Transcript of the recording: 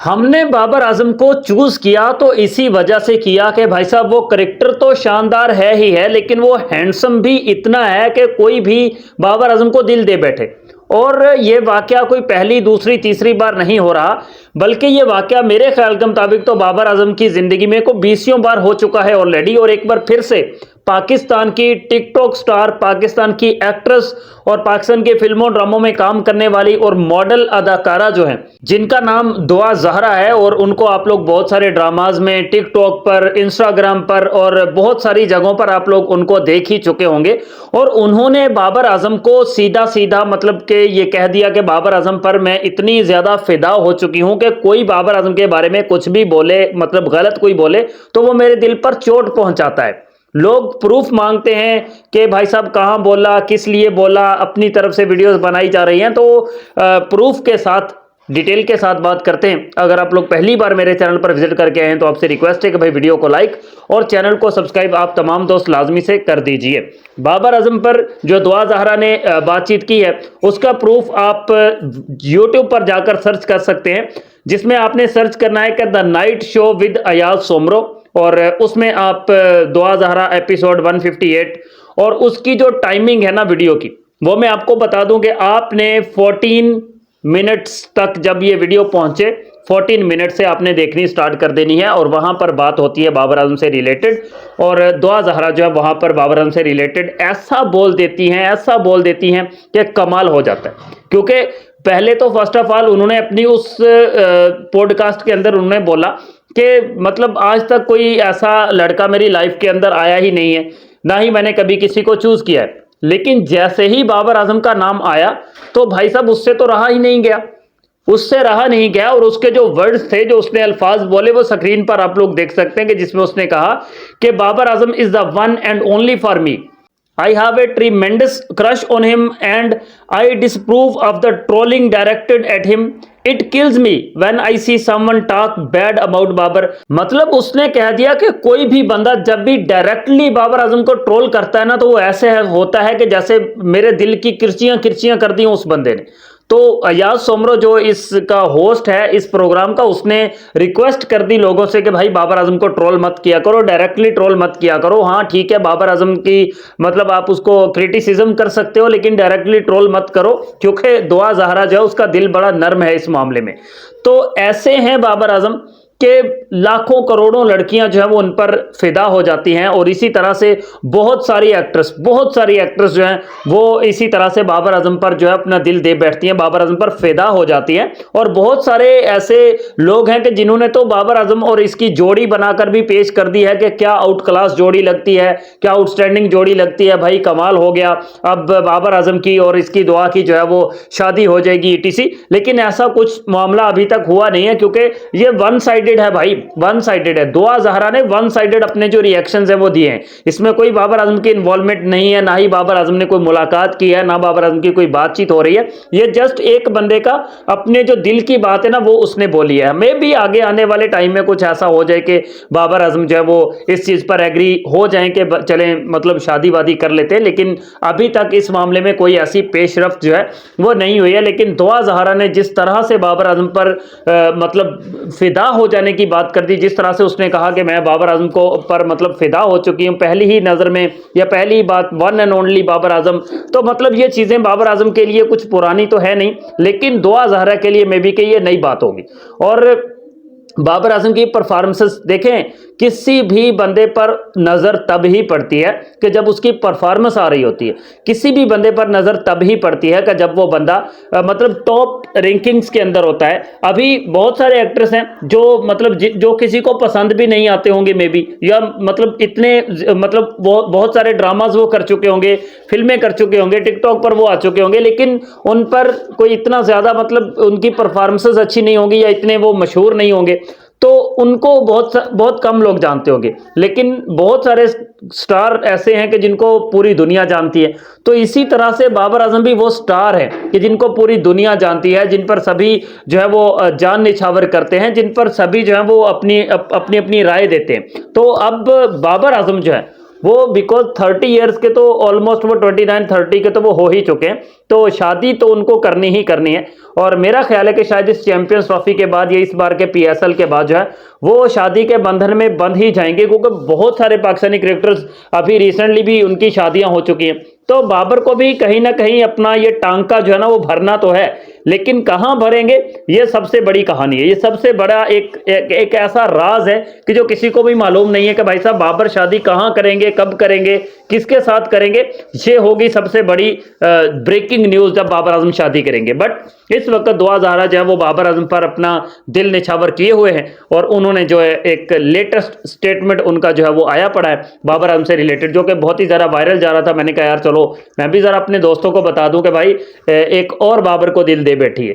हमने बाबर आजम को चूज किया तो इसी वजह से किया कि भाई साहब वो करेक्टर तो शानदार है ही है, लेकिन वो हैंडसम भी इतना है कि कोई भी बाबर आजम को दिल दे बैठे। और ये वाकया कोई पहली दूसरी तीसरी बार नहीं हो रहा, बल्कि ये वाकया मेरे ख्याल के मुताबिक तो बाबर आजम की जिंदगी में को 20 बार हो चुका है ऑलरेडी। और एक बार फिर से पाकिस्तान की टिकटॉक स्टार, पाकिस्तान की एक्ट्रेस और पाकिस्तान के फिल्मों ड्रामों में काम करने वाली और मॉडल अदाकारा जो है, जिनका नाम दुआ जहरा है, और उनको आप लोग बहुत सारे ड्रामाज में, टिकटॉक पर, इंस्टाग्राम पर और बहुत सारी जगहों पर आप लोग उनको देख ही चुके होंगे। और उन्होंने बाबर आजम को सीधा सीधा मतलब कि ये कह दिया कि बाबर आजम पर मैं इतनी ज्यादा फिदा हो चुकी हूं कि कोई बाबर आजम के बारे में कुछ भी बोले, मतलब गलत कोई बोले, तो वो मेरे दिल पर चोट पहुंचाता है। लोग प्रूफ मांगते हैं कि भाई साहब कहां बोला, किस लिए बोला, अपनी तरफ से वीडियोस बनाई जा रही हैं, तो प्रूफ के साथ, डिटेल के साथ बात करते हैं। अगर आप लोग पहली बार मेरे चैनल पर विजिट करके आए हैं तो आपसे रिक्वेस्ट है कि भाई वीडियो को लाइक और चैनल को सब्सक्राइब आप तमाम दोस्त लाजमी से कर दीजिए। बाबर आजम पर जो दुआ जहरा ने बातचीत की है उसका प्रूफ आप यूट्यूब पर जाकर सर्च कर सकते हैं, जिसमें आपने सर्च करना है कि the night show with Ayaz Soomro, और उसमें आप दुआ जहरा एपिसोड 158 और उसकी जो टाइमिंग है ना वीडियो की, वो मैं आपको बता दूं कि आपने 14 मिनट्स तक जब ये वीडियो पहुंचे 14 मिनट से आपने देखनी स्टार्ट कर देनी है। और वहां पर बात होती है बाबर आजम से रिलेटेड, और दुआ जहरा जो है वहां पर बाबर आजम से रिलेटेड ऐसा बोल देती हैं, ऐसा बोल देती हैं कि कमाल हो जाता है। क्योंकि पहले तो फर्स्ट ऑफ ऑल उन्होंने अपनी उस पॉडकास्ट के अंदर उन्होंने बोला कि मतलब आज तक कोई ऐसा लड़का मेरी लाइफ के अंदर आया ही नहीं है, ना ही मैंने कभी किसी को चूज किया है। लेकिन जैसे ही बाबर आजम का नाम आया तो भाई साहब उससे तो रहा ही नहीं गया, उससे रहा नहीं गया। और उसके जो वर्ड्स थे, जो उसने अल्फाज बोले, वो स्क्रीन पर आप लोग देख सकते हैं कि जिसमें उसने कहा कि Babar Azam is the one and only for me, I have a tremendous crush on him and I disapprove of the trolling directed at him. It kills me when I see someone talk bad about Babur. मतलब उसने कह दिया कि कोई भी बंदा जब भी डायरेक्टली बाबर आजम को ट्रोल करता है ना, तो वो ऐसे होता है कि जैसे मेरे दिल की किरचियां किरचियां कर दी उस बंदे ने। तो अयाज सोमरो जो इसका होस्ट है इस प्रोग्राम का, उसने रिक्वेस्ट कर दी लोगों से कि भाई बाबर आजम को ट्रोल मत किया करो, डायरेक्टली ट्रोल मत किया करो। हाँ ठीक है, बाबर आजम की मतलब आप उसको क्रिटिसिज्म कर सकते हो, लेकिन डायरेक्टली ट्रोल मत करो, क्योंकि दुआ जहरा जो है उसका दिल बड़ा नर्म है इस मामले में। तो ऐसे हैं बाबर आजम के लाखों करोड़ों लड़कियां जो है वो उन पर फिदा हो जाती हैं। और इसी तरह से बहुत सारी एक्ट्रेस जो हैं वो इसी तरह से बाबर आजम पर जो है अपना दिल दे बैठती हैं, बाबर आजम पर फिदा हो जाती हैं। और बहुत सारे ऐसे लोग हैं कि जिन्होंने तो बाबर आजम और इसकी जोड़ी बनाकर भी पेश कर दी है कि क्या आउट क्लास जोड़ी लगती है, क्या आउटस्टैंडिंग जोड़ी लगती है, भाई कमाल हो गया, अब बाबर आजम की और इसकी दुआ की जो है वो शादी हो जाएगी ईटीसी। लेकिन ऐसा कुछ मामला अभी तक हुआ नहीं है, क्योंकि ये वन साइडेड है भाई, वन साइडेड है। दुआ जहरा ने वन साइडेड अपने जो रिएक्शंस है वो दिए हैं, इसमें कोई बाबर आजम की इन्वॉल्वमेंट नहीं है, ना ही बाबर आजम ने कोई मुलाकात की है, ना बाबर आजम की कोई बातचीत हो रही है। ये जस्ट एक बंदे का अपने जो दिल की बात है ना वो उसने बोली है। मे भी आगे आने वाले टाइम में कुछ ऐसा हो जाए कि बाबर आजम जो है वो इस चीज पर एग्री हो जाए कि चले मतलब शादी वादी कर लेते हैं, लेकिन अभी तक इस मामले में कोई ऐसी पेशरफ्त जो है वो नहीं हुई है। लेकिन दुआ जहरा ने जिस तरह से बाबर आजम पर मतलब फिदा हो जाने की बात कर दी, जिस तरह से उसने कहा कि मैं बाबर आजम को पर मतलब फिदा हो चुकी हूं पहली ही नजर में, या पहली बात one and only Babar Azam, तो मतलब ये चीजें बाबर आजम के लिए कुछ पुरानी तो है नहीं, लेकिन दुआ जहरा के लिए मे बी कि ये नई बात होगी। और बाबर आजम की परफॉर्मेंसेस देखें, किसी भी बंदे पर नजर तब ही पड़ती है कि जब उसकी परफॉर्मेंस आ रही होती है। किसी भी बंदे पर नजर तब ही पड़ती है कि जब वो बंदा मतलब टॉप रैंकिंग्स के अंदर होता है। अभी बहुत सारे एक्ट्रेस हैं जो मतलब जो किसी को पसंद भी नहीं आते होंगे मे बी, या मतलब इतने मतलब वो बहुत सारे ड्रामाज वो कर चुके होंगे, फिल्में कर चुके होंगे, टिकटॉक पर वो आ चुके होंगे, लेकिन उन पर कोई इतना ज्यादा मतलब उनकी परफॉर्मेंसेस अच्छी नहीं होंगी या इतने वो मशहूर नहीं होंगे, तो उनको बहुत कम लोग जानते होंगे। लेकिन बहुत सारे स्टार ऐसे हैं कि जिनको पूरी दुनिया जानती है। तो इसी तरह से बाबर आजम भी वो स्टार है कि जिनको पूरी दुनिया जानती है, जिन पर सभी जो है वो जान निछावर करते हैं, जिन पर सभी जो है वो अपनी अपनी राय देते हैं। तो अब बाबर आजम जो है वो बिकॉज 30 ईयर्स के तो ऑलमोस्ट वो 29-30 के तो वो हो ही चुके हैं, तो शादी तो उनको करनी ही करनी है। और मेरा ख्याल है कि शायद इस चैंपियंस ट्रॉफी के बाद या इस बार के पीएसएल के बाद जो है वो शादी के बंधन में बंध ही जाएंगे, क्योंकि बहुत सारे पाकिस्तानी क्रिकेटर्स अभी रिसेंटली भी उनकी शादियां हो चुकी हैं। तो बाबर को भी कहीं ना कहीं अपना ये टांका जो है ना वो भरना तो है, लेकिन कहां भरेंगे ये सबसे बड़ी कहानी है। ये सबसे बड़ा एक ऐसा राज है कि जो किसी को भी मालूम नहीं है कि भाई साहब बाबर शादी कहां करेंगे, कब करेंगे, किसके साथ करेंगे। ये होगी सबसे बड़ी ब्रेकिंग न्यूज जब बाबर आजम शादी करेंगे। बट इस वक्त दुआ ज़ाहरा जो है वो बाबर आजम पर अपना दिल निछावर किए हुए हैं, और उन्होंने जो है एक लेटेस्ट स्टेटमेंट उनका जो है वो आया पड़ा है बाबर आजम से रिलेटेड, जो कि बहुत ही ज़्यादा वायरल जा रहा था। मैंने कहा यार चलो मैं भी ज़रा अपने दोस्तों को बता दूं कि भाई एक और बाबर को दिल दे बैठी है।